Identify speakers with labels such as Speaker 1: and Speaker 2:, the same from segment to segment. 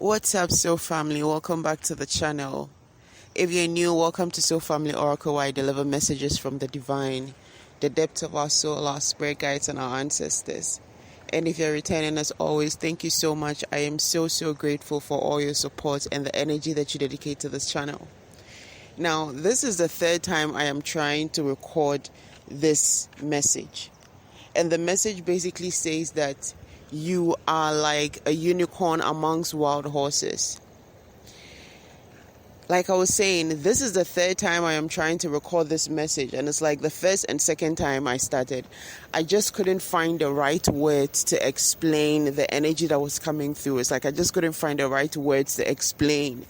Speaker 1: What's up, Soul Family? Welcome back to the channel. If you're new, welcome to Soul Family Oracle, where I deliver messages from the divine, the depth of our soul, our spirit guides, and our ancestors. And if you're returning, as always, thank you so much. I am so grateful for all your support and the energy that you dedicate to this channel. Now, this is the third time I am trying to record this message. And the message basically says that you are like a unicorn amongst wild horses. Like I was saying, this is the third time I am trying to record this message, and it's like the first and second time I started, I just couldn't find the right words to explain the energy that was coming through. It's like I just couldn't find the right words to explain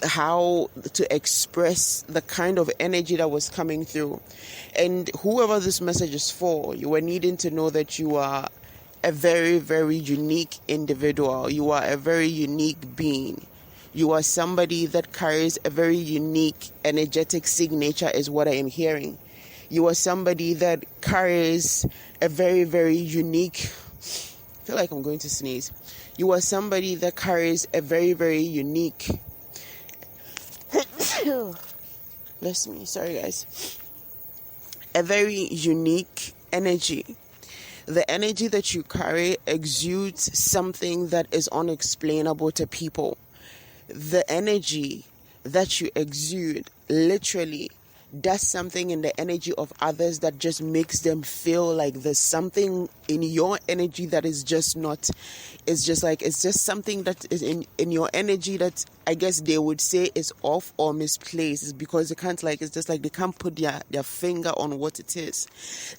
Speaker 1: how to express the kind of energy that was coming through. And whoever this message is for, you are needing to know that you are a very unique individual. You are a very unique being. You are somebody that carries a very unique energetic signature, is what I am hearing. You are somebody that carries a very unique, I feel like I'm going to sneeze. You are somebody that carries a very unique bless me, sorry guys, a very unique energy. The energy that you carry exudes something that is unexplainable to people. The energy that you exude literally does something in the energy of others that just makes them feel like there's something in your energy that is just not, it's just something that is in your energy that I guess they would say is off or misplaced. It's because they can't, like, it's just like they can't put their finger on what it is.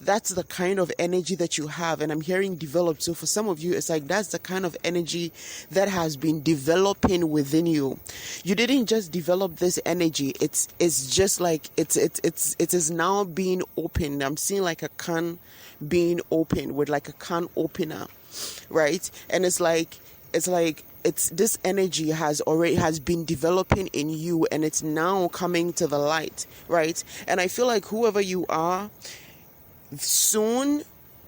Speaker 1: That's the kind of energy that you have, and I'm hearing developed. So for some of you, it's like that's the kind of energy that has been developing within you. You didn't just develop this energy. It's just like it is now being opened. I'm seeing like a can being opened with like a can opener, right? And it's this energy has been developing in you, and it's now coming to the light, right? And I feel like whoever you are, soon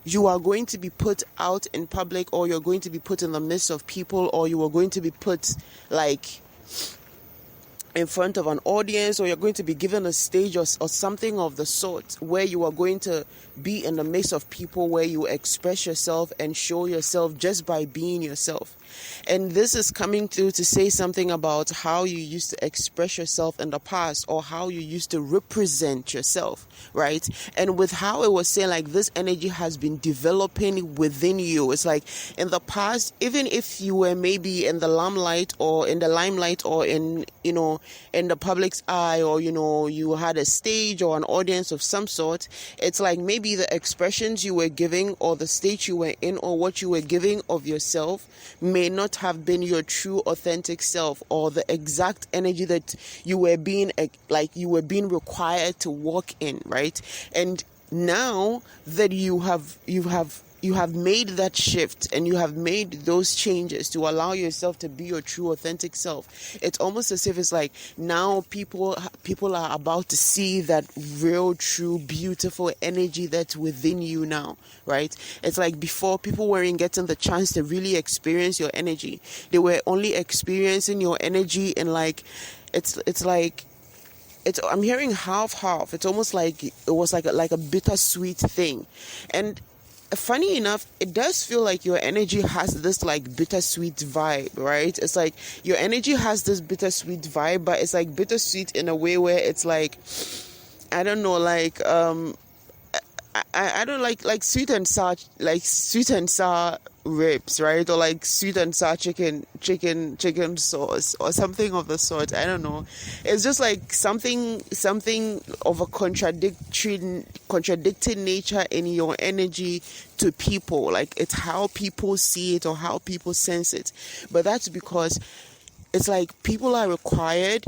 Speaker 1: you are going to be put out in public, or you're going to be put in the midst of people, or you are going to be put like in front of an audience, or you're going to be given a stage or something of the sort, where you are going to be in the midst of people, where you express yourself and show yourself just by being yourself. And this is coming through to say something about how you used to express yourself in the past, or how you used to represent yourself, right? And with how it was saying, like, this energy has been developing within you. It's like in the past, even if you were maybe in the limelight or in the public's eye, or you had a stage or an audience of some sort, it's like maybe the expressions you were giving, or the stage you were in, or what you were giving of yourself may not have been your true authentic self, or the exact energy that you were being required to walk in, right? And now that you have made that shift, and you have made those changes to allow yourself to be your true authentic self, it's almost as if it's like now people are about to see that real, true, beautiful energy that's within you now, right? It's like before, people weren't getting the chance to really experience your energy. They were only experiencing your energy in I'm hearing half. It's almost like it was like a bittersweet thing. And funny enough, it does feel like your energy has this like bittersweet vibe, right? It's like your energy has this bittersweet vibe, but it's like bittersweet in a way where it's like, I don't know, like I don't like sweet and sour ribs, right? Or like sweet and sour chicken sauce, or something of the sort. I don't know. It's just like something of a contradicting nature in your energy to people. Like it's how people see it or how people sense it. But that's because it's like people are required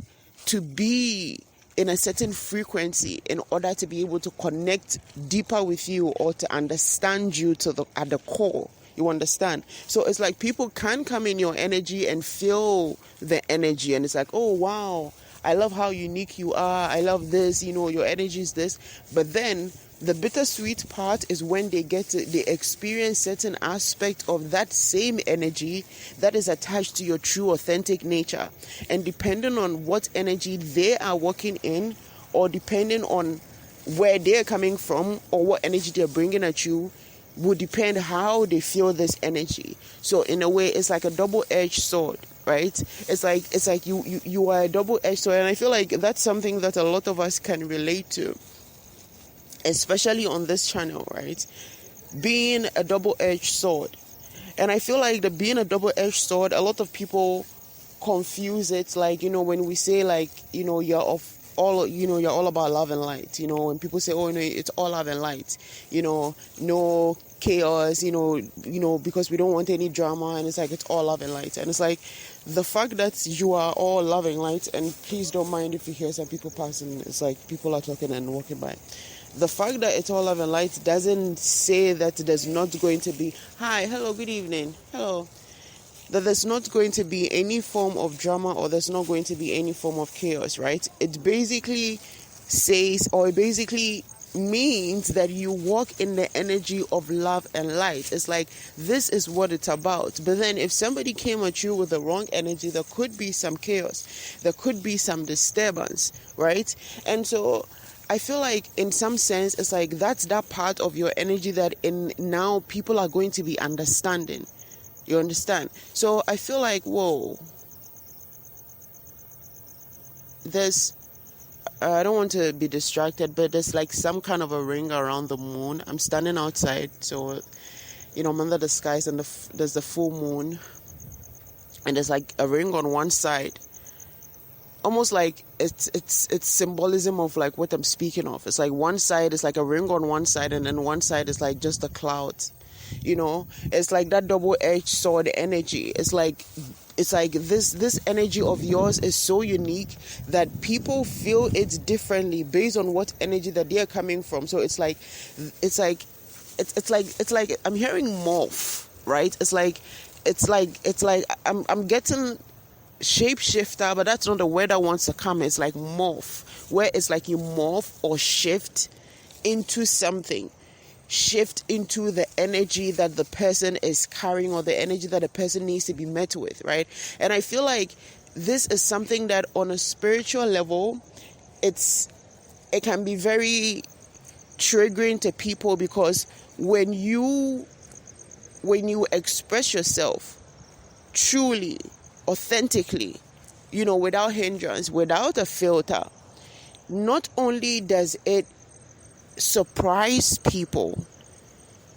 Speaker 1: to be in a certain frequency in order to be able to connect deeper with you, or to understand you at the core. You understand? So it's like people can come in your energy and feel the energy, and it's like, oh wow, I love how unique you are, I love this, your energy is this. But then The bittersweet part is when they experience certain aspect of that same energy that is attached to your true authentic nature. And depending on what energy they are working in, or depending on where they're coming from, or what energy they're bringing at you, would depend how they feel this energy. So in a way, it's like a double-edged sword, right? It's like you are a double-edged sword, and I feel like that's something that a lot of us can relate to, especially on this channel, right? Being a double-edged sword. And I feel like being a double-edged sword, a lot of people confuse it, like, when we say, like, you're all about love and light, and people say, oh, it's all love and light, no chaos, because we don't want any drama, and it's like, it's all love and light. And it's like, the fact that you are all love and light, and please don't mind if you hear some people passing, it's like people are talking and walking by. The fact that it's all love and light doesn't say that there's not going to be, hi, hello, good evening, hello, that there's not going to be any form of drama, or there's not going to be any form of chaos, right? It basically says, or it basically means that you walk in the energy of love and light. It's like, this is what it's about. But then if somebody came at you with the wrong energy, there could be some chaos, there could be some disturbance, right? And so I feel like in some sense, it's like that's that part of your energy that now people are going to be understanding. You understand? So I feel like, whoa, I don't want to be distracted, but there's like some kind of a ring around the moon. I'm standing outside, so, I'm under the skies, and there's the full moon, and there's like a ring on one side. Almost like it's symbolism of like what I'm speaking of. It's like one side is like a ring on one side, and then one side is like just a cloud. It's like that double-edged sword energy. It's like this energy of yours is so unique that people feel it differently based on what energy that they are coming from. So it's like I'm hearing morph, right? It's like I'm getting shapeshifter, but that's not the word that wants to come. It's like morph, where it's like you morph or shift into something. Shift into the energy that the person is carrying, or the energy that a person needs to be met with, right? And I feel like this is something that on a spiritual level, it can be very triggering to people, because when you express yourself truly, authentically, without hindrance, without a filter, not only does it surprise people,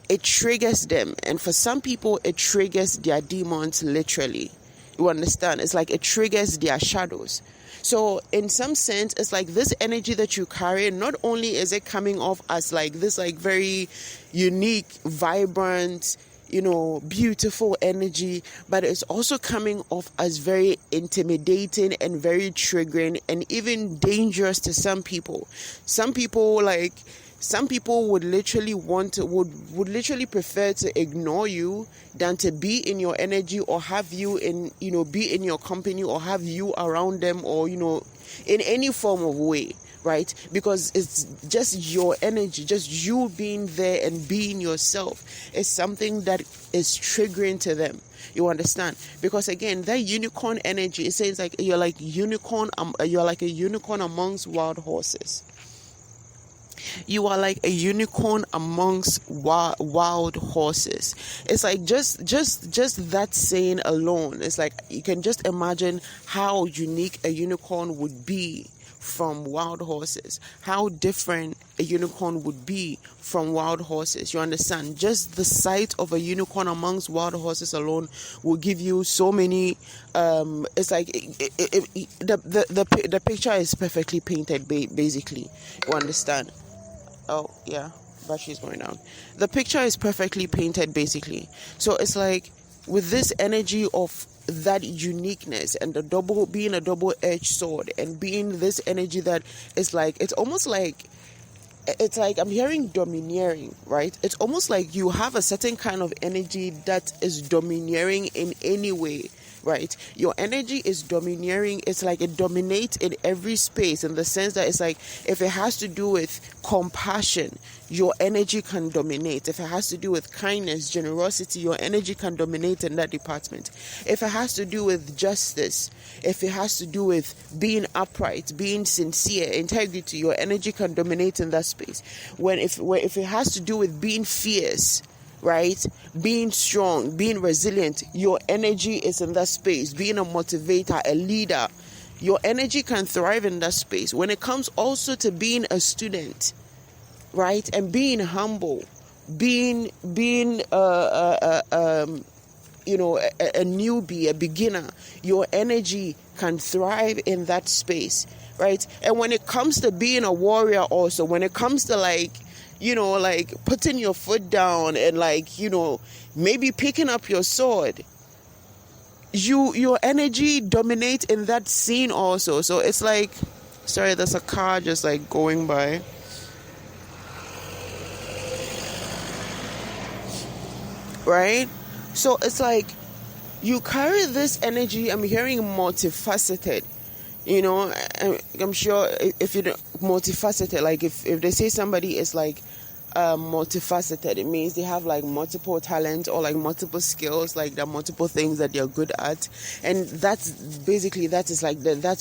Speaker 1: it triggers them. And for some people, it triggers their demons, literally. You understand? It's like it triggers their shadows. So in some sense, it's like this energy that you carry, not only is it coming off as like this like very unique, vibrant, beautiful energy, but it's also coming off as very intimidating and very triggering, and even dangerous to some people. Some people would literally would literally prefer to ignore you than to be in your energy, or have you be in your company, or have you around them, or in any form of way, right? Because it's just your energy, just you being there and being yourself is something that is triggering to them. You understand? Because again, that unicorn energy, it says like you're like a unicorn amongst wild horses. You are like a unicorn amongst wild horses. It's like just that saying alone. It's like you can just imagine how unique a unicorn would be from wild horses. How different a unicorn would be from wild horses. You understand? Just the sight of a unicorn amongst wild horses alone will give you so many. It's like the picture is perfectly painted. Basically, you understand? Oh, yeah, battery's going down. The picture is perfectly painted, basically. So it's like, with this energy of that uniqueness and being a double-edged sword, and being this energy that is like, it's like I'm hearing domineering, right? It's almost like you have a certain kind of energy that is domineering in any way. right? Your energy is domineering. It's like it dominates in every space, in the sense that it's like, if it has to do with compassion, your energy can dominate. If it has to do with kindness, generosity, your energy can dominate in that department. If it has to do with justice, if it has to do with being upright, being sincere, integrity, your energy can dominate in that space. If it has to do with being fierce, right, being strong, being resilient, your energy is in that space. Being a motivator, a leader, your energy can thrive in that space. When it comes also to being a student, right, and being humble, being a newbie, a beginner, your energy can thrive in that space, right? And when it comes to being a warrior also, when it comes to like putting your foot down and maybe picking up your sword, your energy dominates in that scene also. So it's like, sorry, there's a car just like going by. Right? So it's like you carry this energy. I'm hearing multifaceted. I'm sure if you're multifaceted, like if they say somebody is like multifaceted, it means they have like multiple talents or like multiple skills, like there are multiple things that they're good at. And that's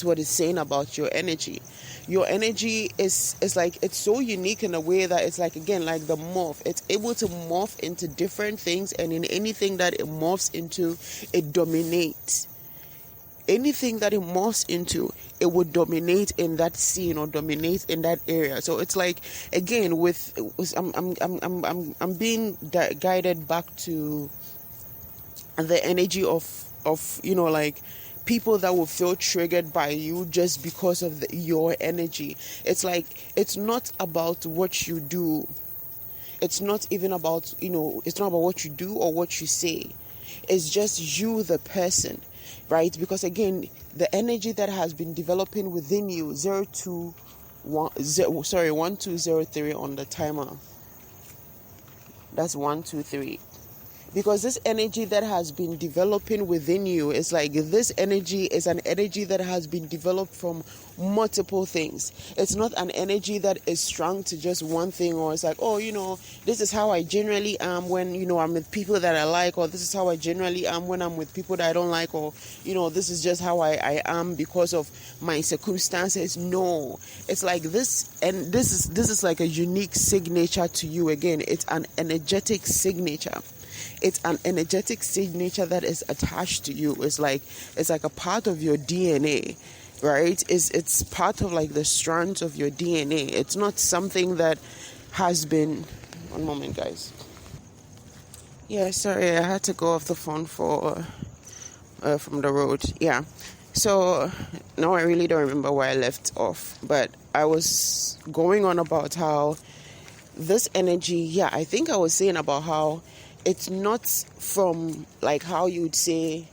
Speaker 1: what it's saying about your energy. Your energy is like, it's so unique in a way that it's like, again, like the morph. It's able to morph into different things, and in anything that it morphs into, it dominates. Anything that it morphs into, it would dominate in that scene or dominate in that area. So it's like, again, I'm being guided back to the energy of like people that will feel triggered by you just because of your energy. It's like, it's not about what you do. It's not even about, it's not about what you do or what you say. It's just you, the person, right? Because again, the energy that has been developing within you, 1203 on the timer. That's 123. Because this energy that has been developing within you is like, this energy is an energy that has been developed from multiple things. It's not an energy that is strung to just one thing, or it's like, this is how I generally am when, I'm with people that I like, or this is how I generally am when I'm with people that I don't like, or, this is just how I am because of my circumstances. No, it's like this, and this is like a unique signature to you. Again, it's an energetic signature. It's an energetic signature that is attached to you. It's like a part of your DNA, right? It's part of like the strands of your DNA. It's not something that has been... One moment, guys. Yeah, sorry, I had to go off the phone from the road. Yeah. So now I really don't remember where I left off, but I was going on about how this energy, I think I was saying about how it's not from like how you'd say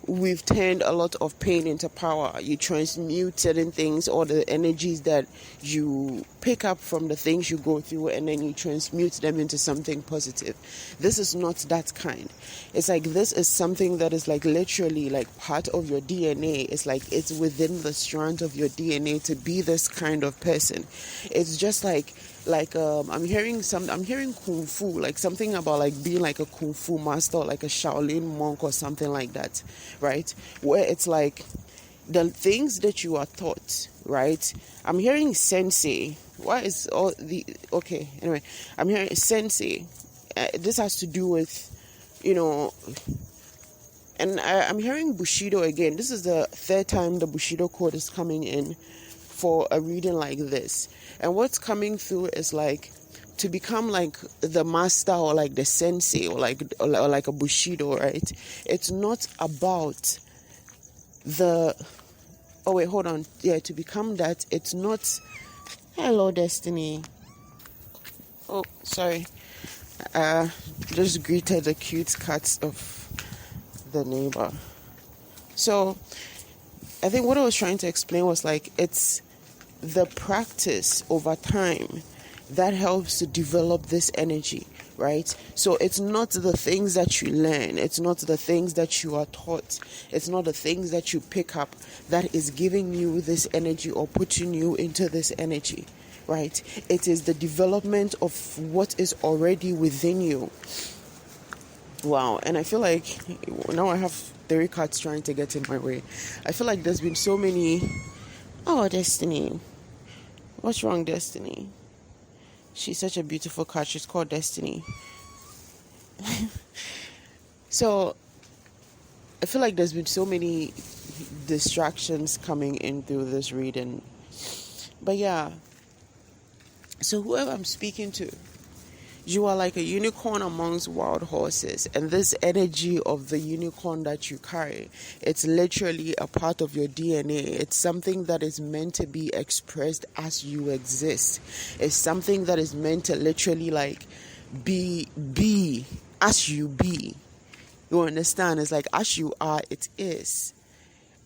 Speaker 1: we've turned a lot of pain into power. You transmute certain things, or the energies that you pick up from the things you go through, and then you transmute them into something positive. This is not that kind. It's like, this is something that is like literally like part of your DNA. It's like, it's within the strand of your DNA to be this kind of person. It's just like I'm hearing kung fu, like something about like being like a kung fu master, like a Shaolin monk or something like that, right? Where it's like the things that you are taught, right? I'm hearing sensei. What is all the... Okay, anyway, I'm hearing sensei. This has to do with, and I'm hearing Bushido again. This is the third time the Bushido code is coming in for a reading like this. And what's coming through is like to become like the master, or like the sensei, or like a Bushido, right? It's not about the... Oh wait, hold on. Yeah, to become that, it's not... Hello, Destiny. Oh, sorry. Just greeted the cute cats of the neighbor. So I think what I was trying to explain was like, it's the practice over time that helps to develop this energy. right? So it's not the things that you learn, it's not the things that you are taught, it's not the things that you pick up that is giving you this energy or putting you into this energy, right? It is the development of what is already within you. Wow. And I feel like now I have 3 cards trying to get in my way. I feel like there's been so many. Oh, Destiny. What's wrong, Destiny? She's such a beautiful card. She's called Destiny. So I feel like there's been so many distractions coming in through this reading. But yeah. So whoever I'm speaking to, you are like a unicorn amongst wild horses, and this energy of the unicorn that you carry, it's literally a part of your DNA. It's something that is meant to be expressed as you exist. It's something that is meant to literally like be as you be. You understand? It's like as you are, it is.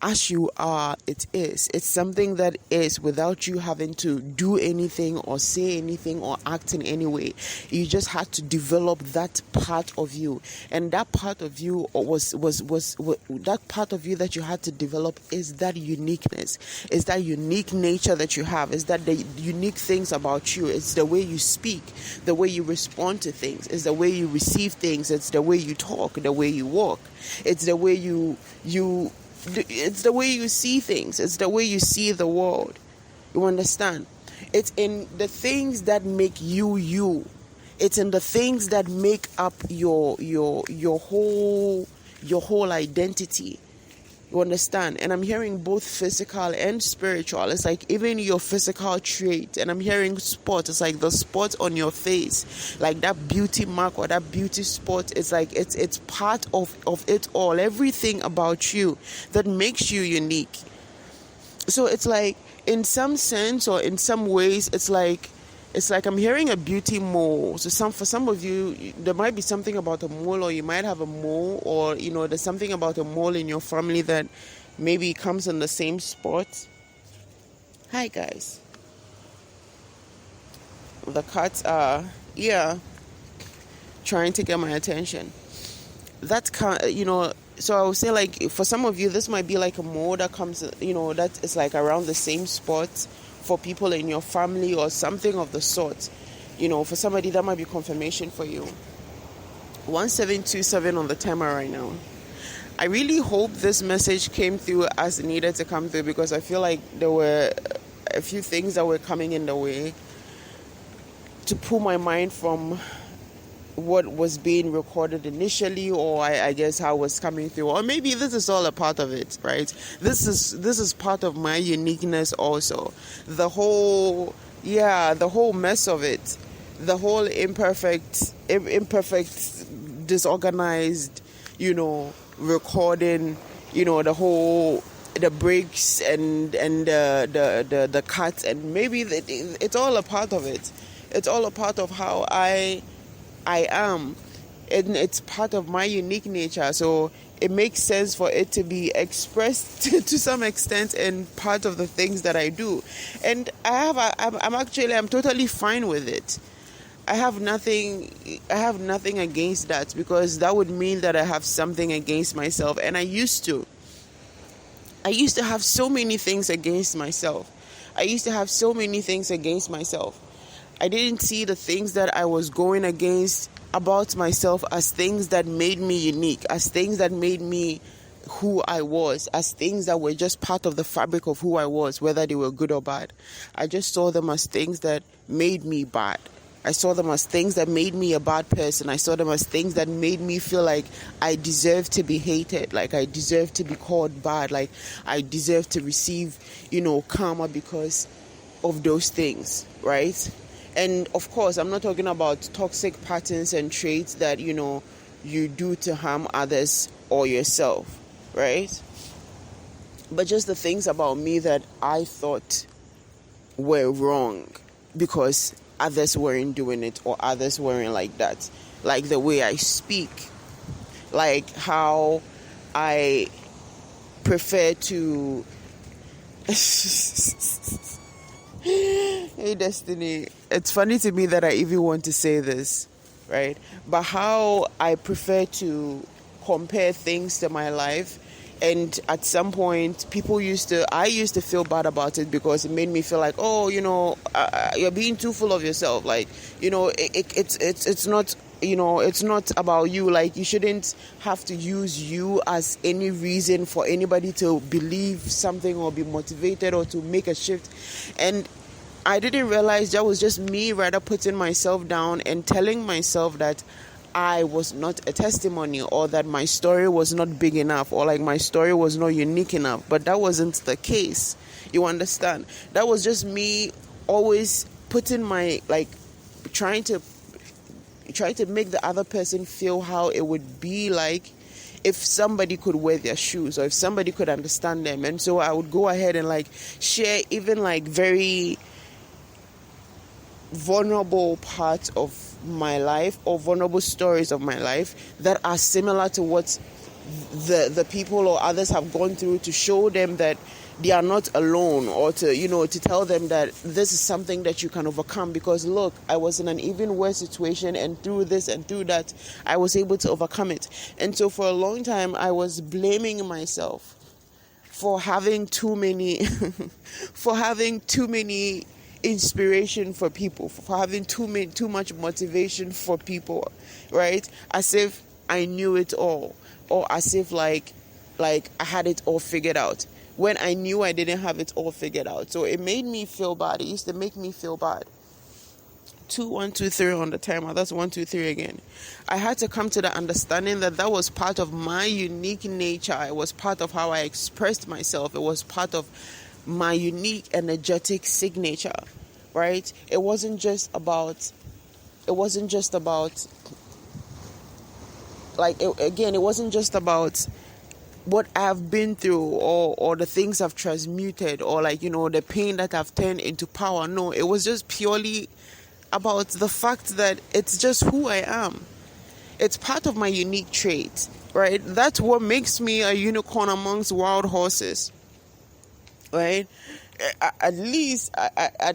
Speaker 1: As you are, it is. It's something that is without you having to do anything or say anything or act in any way. You just had to develop that part of you, and that part of you was that part of you that you had to develop is that uniqueness, is that unique nature that you have, is that the unique things about you. It's the way you speak, the way you respond to things, it's the way you receive things, it's the way you talk, the way you walk, it's the way it's the way you see things. It's the way you see the world. You understand? It's in the things that make you you. It's in the things that make up your whole identity. You understand? And I'm hearing both physical and spiritual. It's like even your physical trait. And I'm hearing spot. It's like the spot on your face, like that beauty mark or that beauty spot. It's like it's part of it all. Everything about you that makes you unique. So it's like in some sense or in some ways, it's like I'm hearing a beauty mole. So for some of you, there might be something about a mole, or you might have a mole, or there's something about a mole in your family that maybe comes in the same spot. Hi guys. The cards are trying to get my attention. That's so I would say, like, for some of you, this might be like a mole that comes, that is like around the same spot for people in your family or something of the sort. For somebody, that might be confirmation for you. 1727 on the timer right now. I really hope this message came through as it needed to come through, because I feel like there were a few things that were coming in the way to pull my mind from what was being recorded initially, or I guess how it was coming through, or maybe this is all a part of it, right? This is part of my uniqueness also. The whole mess of it, the whole imperfect, disorganized, recording, the breaks and the cuts, and maybe it's all a part of it. It's all a part of how I am, and it's part of my unique nature. So it makes sense for it to be expressed to some extent in part of the things that I do. And I'm totally fine with it. I have nothing against that, because that would mean that I have something against myself. And I used to have so many things against myself. I didn't see the things that I was going against about myself as things that made me unique, as things that made me who I was, as things that were just part of the fabric of who I was, whether they were good or bad. I just saw them as things that made me bad. I saw them as things that made me a bad person. I saw them as things that made me feel like I deserve to be hated, like I deserve to be called bad, like I deserve to receive, karma because of those things, right? And of course, I'm not talking about toxic patterns and traits that, you do to harm others or yourself, right? But just the things about me that I thought were wrong because others weren't doing it, or others weren't like that. Like the way I speak, like how I prefer to... Hey, Destiny. It's funny to me that I even want to say this, right? But how I prefer to compare things to my life. And at some point, I used to feel bad about it because it made me feel like, oh, you're being too full of yourself. Like, it's not, it's not about you. Like, you shouldn't have to use you as any reason for anybody to believe something or be motivated or to make a shift. And I didn't realize that was just me rather putting myself down and telling myself that I was not a testimony, or that my story was not big enough, or like my story was not unique enough. But that wasn't the case. You understand? That was just me always putting trying to make the other person feel how it would be like if somebody could wear their shoes, or if somebody could understand them. And so I would go ahead and share even very vulnerable parts of my life, or vulnerable stories of my life that are similar to what the people or others have gone through, to show them that they are not alone, or to tell them that this is something that you can overcome. Because look, I was in an even worse situation, and through this and through that, I was able to overcome it. And so for a long time, I was blaming myself for having too many inspiration for people, for having too much motivation for people, right? As if I knew it all, or as if like I had it all figured out, when I knew I didn't have it all figured out. So it made me feel bad. It used to make me feel bad. 2 1 2 3 on the timer. That's 1 2 3 again. I had to come to the understanding that was part of my unique nature. It was part of how I expressed myself. It was part of my unique energetic signature, right? It wasn't just about it wasn't just about what I've been through, or the things I've transmuted, or the pain that I've turned into power. No, it was just purely about the fact that it's just who I am. It's part of my unique trait, right? That's what makes me a unicorn amongst wild horses, right? At least I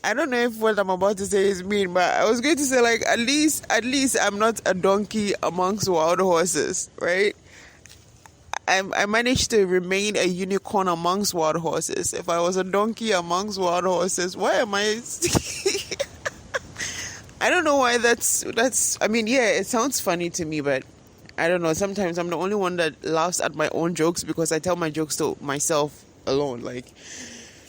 Speaker 1: I don't know if what I'm about to say is mean, but I was going to say at least I'm not a donkey amongst wild horses, right? I managed to remain a unicorn amongst wild horses. If I was a donkey amongst wild horses, why am I? I don't know why that's. I mean, yeah, it sounds funny to me, but I don't know. Sometimes I'm the only one that laughs at my own jokes because I tell my jokes to myself alone.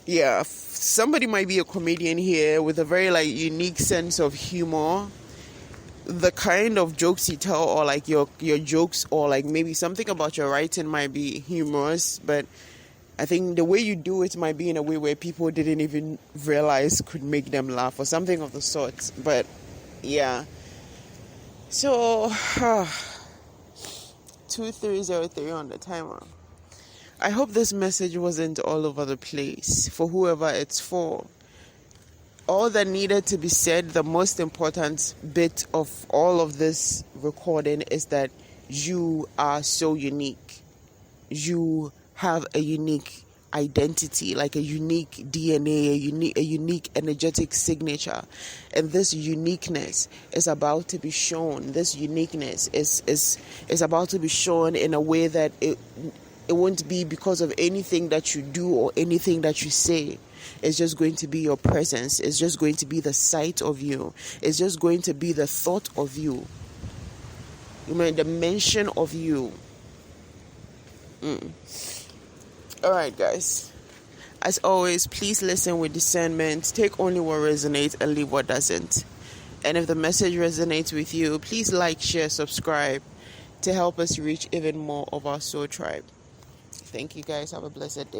Speaker 1: Yeah, somebody might be a comedian here with a very unique sense of humor. The kind of jokes you tell, or your jokes, or maybe something about your writing might be humorous, but I think the way you do it might be in a way where people didn't even realize could make them laugh, or something of the sort. But yeah, so 2303 on the timer. I hope this message wasn't all over the place for whoever it's for. All that needed to be said, the most important bit of all of this recording, is that you are so unique. You have a unique identity, a unique DNA, a unique energetic signature. And this uniqueness is about to be shown. This uniqueness is about to be shown in a way that it won't be because of anything that you do or anything that you say. It's just going to be your presence. It's just going to be the sight of you. It's just going to be the thought of you. The mention of you. All right, guys. As always, please listen with discernment. Take only what resonates and leave what doesn't. And if the message resonates with you, please like, share, subscribe to help us reach even more of our soul tribe. Thank you, guys. Have a blessed day.